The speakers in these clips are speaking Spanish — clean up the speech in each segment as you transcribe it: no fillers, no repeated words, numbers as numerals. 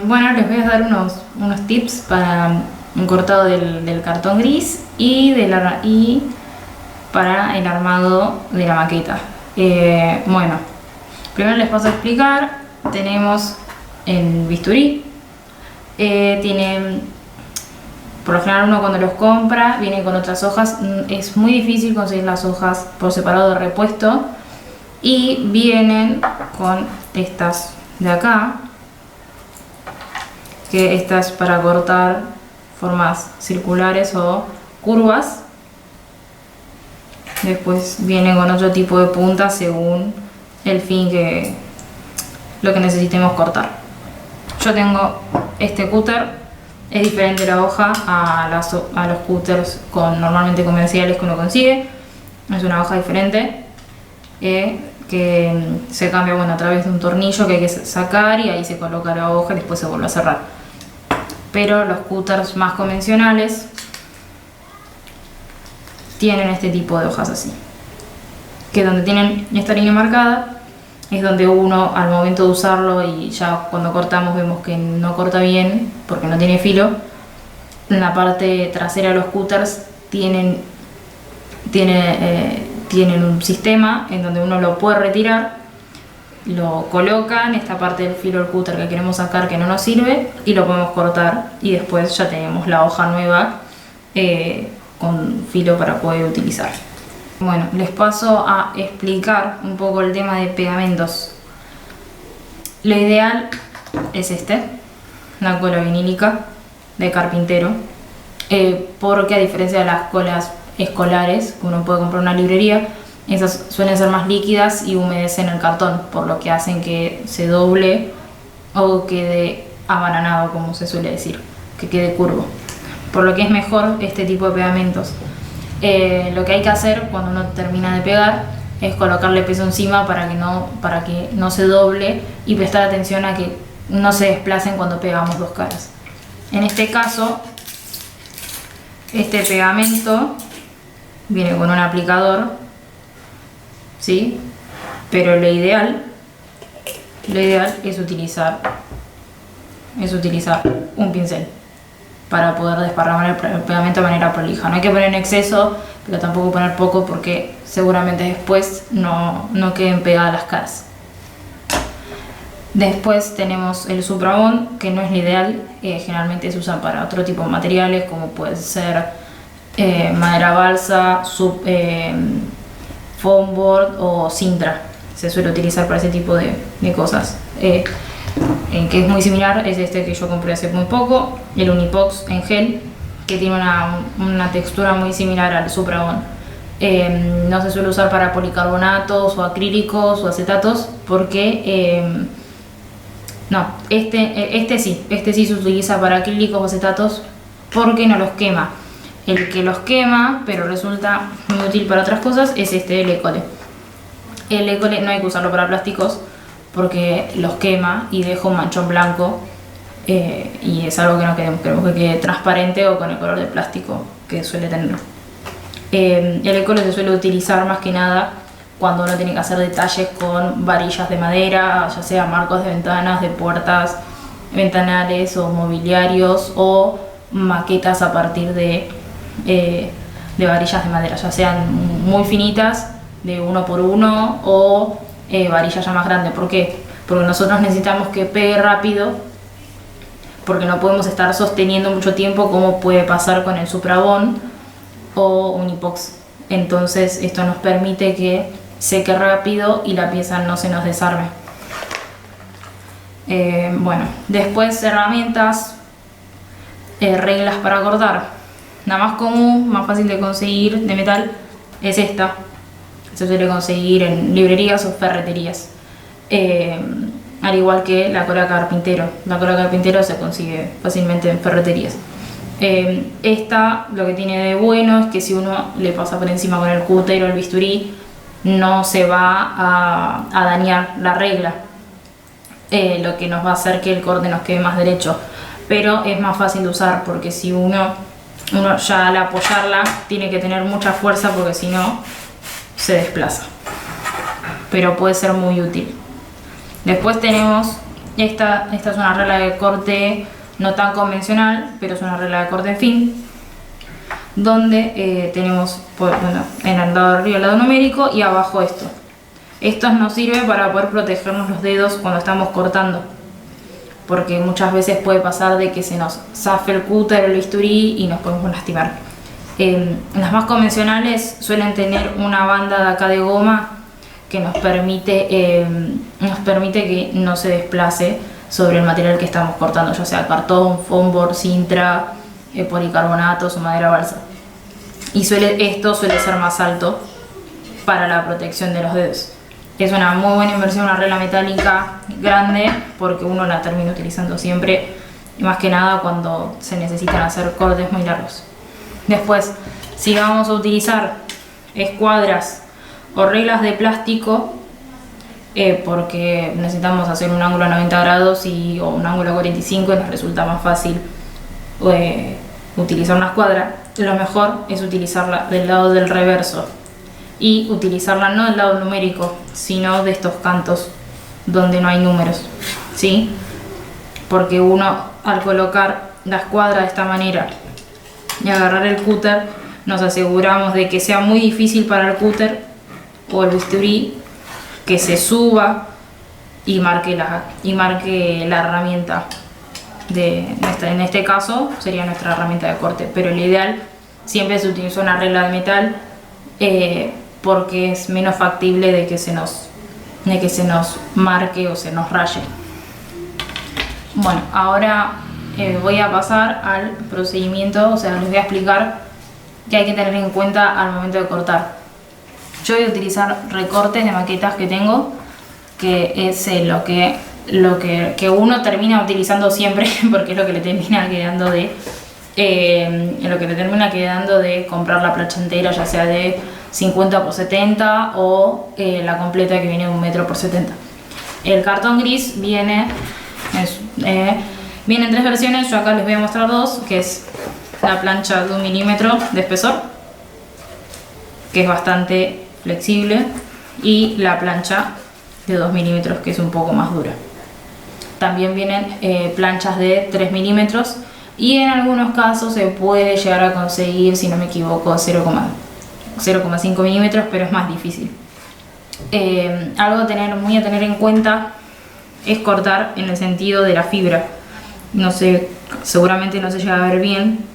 Bueno, les voy a dar unos tips para un cortado del cartón gris y para el armado de la maqueta. Bueno, primero les paso a explicar. Tenemos el bisturí. Por lo general uno cuando los compra viene con otras hojas. Es muy difícil conseguir las hojas por separado de repuesto. Y vienen con estas de acá, que esta es para cortar formas circulares o curvas. Después viene con otro tipo de puntas según el fin lo que necesitemos cortar. Yo tengo este cúter, es diferente la hoja a los cúters normalmente comerciales que uno consigue. Es una hoja diferente que se cambia a través de un tornillo que hay que sacar y ahí se coloca la hoja y después se vuelve a cerrar. Pero los cúters más convencionales tienen este tipo de hojas así, que donde tienen esta línea marcada es donde uno al momento de usarlo y ya cuando cortamos vemos que no corta bien porque no tiene filo. En la parte trasera de los cúters tienen un sistema en donde uno lo puede retirar, lo coloca en esta parte del filo del cúter que queremos sacar que no nos sirve y lo podemos cortar y después ya tenemos la hoja nueva con filo para poder utilizar. Bueno, les paso a explicar un poco el tema de pegamentos. Lo ideal es una cola vinílica de carpintero, porque a diferencia de las colas escolares que uno puede comprar en una librería, esas suelen ser más líquidas y humedecen el cartón, por lo que hacen que se doble o quede abaranado, como se suele decir, que quede curvo. Por lo que es mejor este tipo de pegamentos. Lo que hay que hacer cuando uno termina de pegar es colocarle peso encima para que no se doble y prestar atención a que no se desplacen cuando pegamos dos caras. En este caso, este pegamento viene con un aplicador, ¿sí? Pero lo ideal es utilizar un pincel para poder desparramar el pegamento de manera prolija. No hay que poner en exceso, pero tampoco poner poco porque seguramente después no queden pegadas las caras. Después tenemos el Supra Bond, que no es lo ideal, generalmente se usan para otro tipo de materiales como puede ser madera balsa, foam board o Sintra. Se suele utilizar para ese tipo de cosas. Que es muy similar, es este que yo compré hace muy poco, el Unipox en gel, que tiene una textura muy similar al Supra Bond. No se suele usar para policarbonatos o acrílicos o acetatos porque este sí se utiliza para acrílicos o acetatos porque no los quema. El que los quema pero resulta muy útil para otras cosas es el Ecole. El Ecole no hay que usarlo para plásticos porque los quema y deja un manchón blanco, y es algo que no queremos que quede transparente o con el color del plástico que suele tener. El Ecole se suele utilizar más que nada cuando uno tiene que hacer detalles con varillas de madera, ya sea marcos de ventanas, de puertas, ventanales o mobiliarios, o maquetas a partir de varillas de madera, ya sean muy finitas de 1 por 1 o varillas ya más grandes. ¿Por qué? Porque nosotros necesitamos que pegue rápido, porque no podemos estar sosteniendo mucho tiempo como puede pasar con el Supra Bond o Unipox. Entonces esto nos permite que seque rápido y la pieza no se nos desarme. Bueno, después herramientas, reglas para cortar. La más común, más fácil de conseguir de metal es esta. Se suele conseguir en librerías o ferreterías, al igual que la cola carpintero. La cola carpintero se consigue fácilmente en ferreterías. Esta lo que tiene de bueno es que si uno le pasa por encima con el cúter o el bisturí, no se va a dañar la regla, lo que nos va a hacer que el corte nos quede más derecho. Pero es más fácil de usar porque si uno ya al apoyarla tiene que tener mucha fuerza porque si no se desplaza, pero puede ser muy útil. Después tenemos Esta es una regla de corte no tan convencional, pero es una regla de corte fin, donde tenemos en el lado de arriba el lado numérico y abajo esto. Esto nos sirve para poder protegernos los dedos cuando estamos cortando, porque muchas veces puede pasar de que se nos zafe el cúter o el bisturí y nos podemos lastimar. Las más convencionales suelen tener una banda de acá de goma que nos permite que no se desplace sobre el material que estamos cortando, ya sea cartón, foam board, cintra, policarbonatos o madera balsa. Y esto suele ser más alto para la protección de los dedos. Es una muy buena inversión, una regla metálica grande, porque uno la termina utilizando siempre, y más que nada cuando se necesitan hacer cortes muy largos. Después, si vamos a utilizar escuadras o reglas de plástico, porque necesitamos hacer un ángulo a 90 grados o un ángulo a 45 y nos resulta más fácil utilizar una escuadra, lo mejor es utilizarla del lado del reverso y utilizarla no del lado numérico, sino de estos cantos donde no hay números, ¿sí? Porque uno, al colocar la escuadra de esta manera y agarrar el cúter, nos aseguramos de que sea muy difícil para el cúter o el bisturí que se suba y marque la herramienta en este caso sería nuestra herramienta de corte, pero lo ideal siempre se utiliza una regla de metal, porque es menos factible de que se nos marque o se nos raye. Bueno, ahora voy a pasar al procedimiento, o sea, les voy a explicar qué hay que tener en cuenta al momento de cortar. Yo voy a utilizar recortes de maquetas que tengo, que es lo que uno termina utilizando siempre, porque es lo que le termina quedando de comprar la plancha entera, ya sea de 50 por 70 o la completa que viene de 1 metro por 70. El cartón gris viene en 3 versiones, yo acá les voy a mostrar 2, que es la plancha de 1 milímetro de espesor, que es bastante flexible, y la plancha de 2 milímetros, que es un poco más dura. También vienen planchas de 3 milímetros y en algunos casos se puede llegar a conseguir, si no me equivoco, 0,5 milímetros, pero es más difícil. Algo muy a tener en cuenta es cortar en el sentido de la fibra. No sé, seguramente no se llega a ver bien,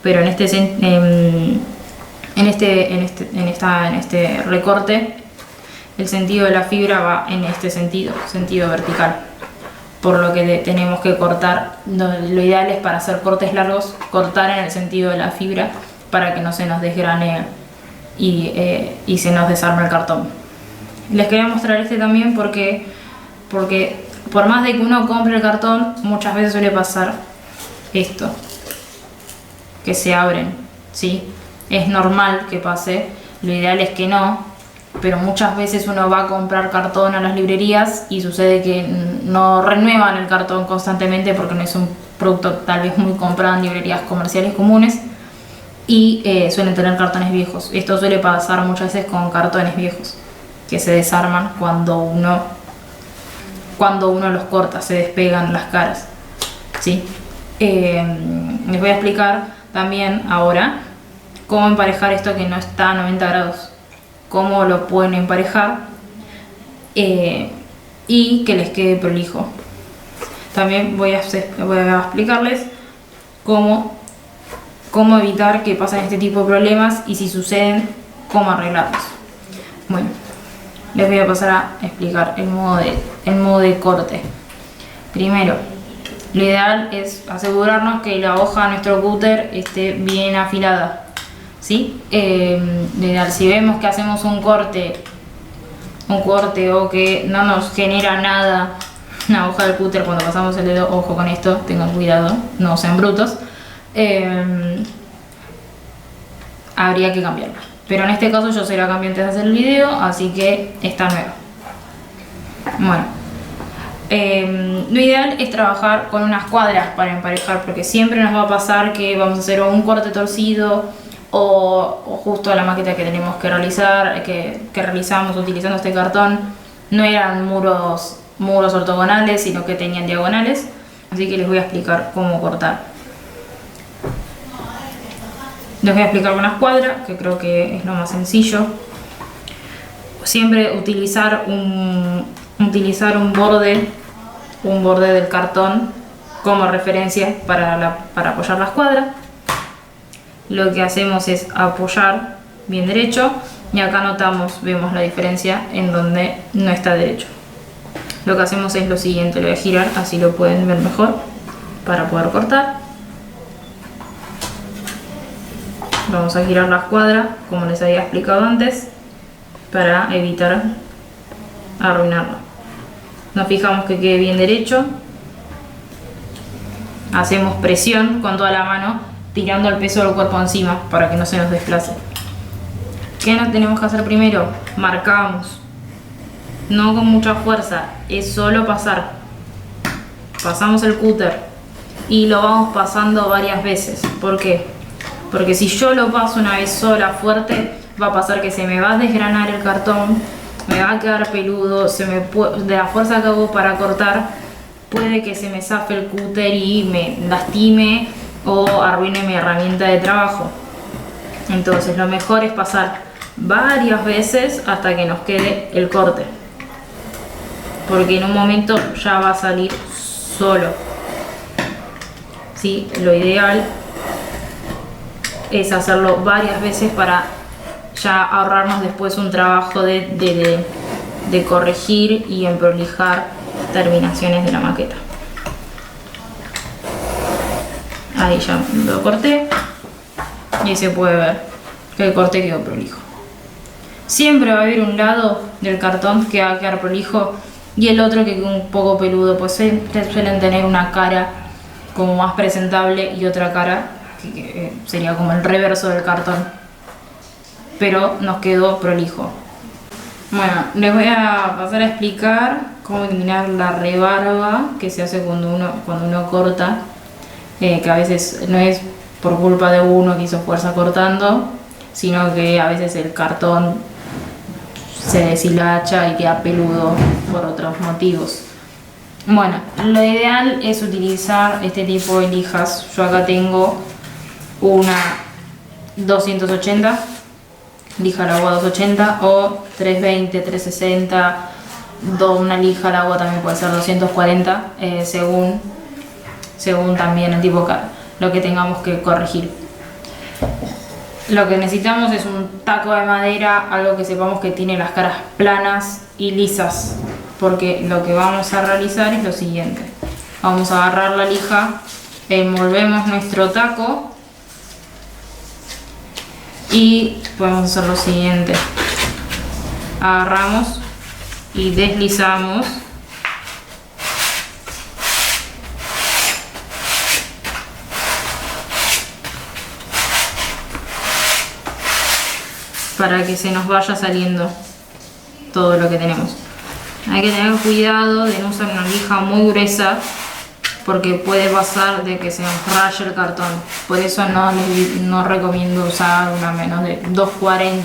pero en este recorte el sentido de la fibra va en este sentido vertical, por lo que tenemos que cortar. Lo ideal es, para hacer cortes largos, cortar en el sentido de la fibra para que no se nos desgrane y se nos desarme el cartón. Les quería mostrar este también porque por más de que uno compre el cartón, muchas veces suele pasar esto, que se abren, ¿sí? Es normal que pase, lo ideal es que no, pero muchas veces uno va a comprar cartón a las librerías y sucede que no renuevan el cartón constantemente porque no es un producto tal vez muy comprado en librerías comerciales comunes, y suelen tener cartones viejos. Esto suele pasar muchas veces con cartones viejos que se desarman cuando uno los corta, se despegan las caras, ¿sí? Les voy a explicar también ahora cómo emparejar esto que no está a 90 grados, cómo lo pueden emparejar y que les quede prolijo. También voy a explicarles cómo evitar que pasen este tipo de problemas, y si suceden, cómo arreglarlos. Bueno, les voy a pasar a explicar el modo de corte. Primero, lo ideal es asegurarnos que la hoja de nuestro cúter esté bien afilada, ¿sí? Lo ideal, si vemos que hacemos un corte o que no nos genera nada la hoja del cúter cuando pasamos el dedo, ojo con esto, tengan cuidado, no sean brutos, habría que cambiarla. Pero en este caso yo se la cambié antes de hacer el video, así que está nueva. Bueno, lo ideal es trabajar con unas cuadras para emparejar, porque siempre nos va a pasar que vamos a hacer un corte torcido o justo la maqueta que tenemos que realizar, que realizamos utilizando este cartón, no eran muros muros ortogonales, sino que tenían diagonales. Así que les voy a explicar cómo cortar. Les voy a explicar con una escuadra, que creo que es lo más sencillo. Siempre utilizar un borde del cartón como referencia para apoyar la escuadra. Lo que hacemos es apoyar bien derecho y acá vemos la diferencia en donde no está derecho. Lo que hacemos es lo siguiente, lo voy a girar, así lo pueden ver mejor para poder cortar. Vamos a girar la escuadra como les había explicado antes para evitar arruinarlo. Nos fijamos que quede bien derecho. Hacemos presión con toda la mano, tirando el peso del cuerpo encima para que no se nos desplace. ¿Qué nos tenemos que hacer primero? Marcamos. No con mucha fuerza, es solo pasar. Pasamos el cúter y lo vamos pasando varias veces. ¿Por qué? Porque si yo lo paso una vez sola fuerte, va a pasar que se me va a desgranar el cartón, me va a quedar peludo, de la fuerza que hago para cortar, puede que se me zafe el cúter y me lastime o arruine mi herramienta de trabajo. Entonces lo mejor es pasar varias veces hasta que nos quede el corte, porque en un momento ya va a salir solo. ¿Sí? Lo ideal es hacerlo varias veces para ya ahorrarnos después un trabajo de corregir y emprolijar terminaciones de la maqueta. Ahí ya lo corté y se puede ver que el corte quedó prolijo. Siempre va a haber un lado del cartón que va a quedar prolijo y el otro que queda un poco peludo, pues suelen tener una cara como más presentable y otra cara que sería como el reverso del cartón, pero nos quedó prolijo. Bueno, les voy a pasar a explicar cómo eliminar la rebarba que se hace cuando uno corta, que a veces no es por culpa de uno que hizo fuerza cortando, sino que a veces el cartón se deshilacha y queda peludo por otros motivos. Bueno, lo ideal es utilizar este tipo de lijas. Yo acá tengo una 280, lija al agua 280 o 320, 360, una lija al agua también puede ser 240, según también el tipo lo que tengamos que corregir. Lo que necesitamos es un taco de madera, algo que sepamos que tiene las caras planas y lisas, porque lo que vamos a realizar es lo siguiente. Vamos a agarrar la lija, envolvemos nuestro taco y podemos hacer lo siguiente. Agarramos y deslizamos para que se nos vaya saliendo todo lo que tenemos. Hay que tener cuidado de no usar una lija muy gruesa, porque puede pasar de que se nos raye el cartón. Por eso no recomiendo usar una menos de 240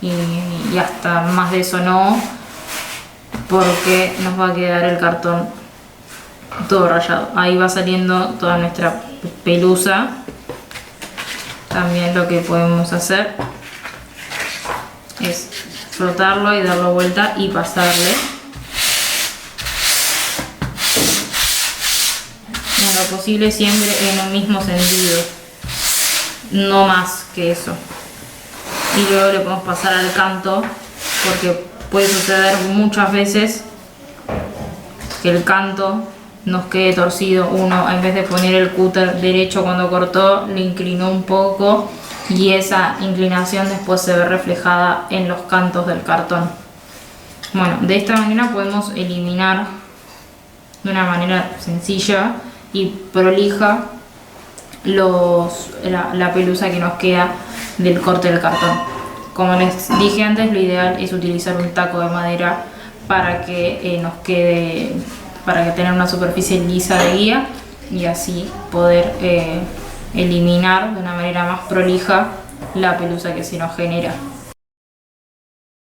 y hasta más de eso no, porque nos va a quedar el cartón todo rayado. Ahí va saliendo toda nuestra pelusa. También lo que podemos hacer es frotarlo y darlo vuelta y pasarle en lo posible, siempre en el mismo sentido, no más que eso. Y luego le podemos pasar al canto, porque puede suceder muchas veces que el canto nos quede torcido. Uno, en vez de poner el cúter derecho cuando cortó, le inclinó un poco y esa inclinación después se ve reflejada en los cantos del cartón. Bueno, de esta manera podemos eliminar de una manera sencilla y prolija la pelusa que nos queda del corte del cartón. Como les dije antes, lo ideal es utilizar un taco de madera para que nos quede, para que tener una superficie lisa de guía y así poder eliminar de una manera más prolija la pelusa que se nos genera.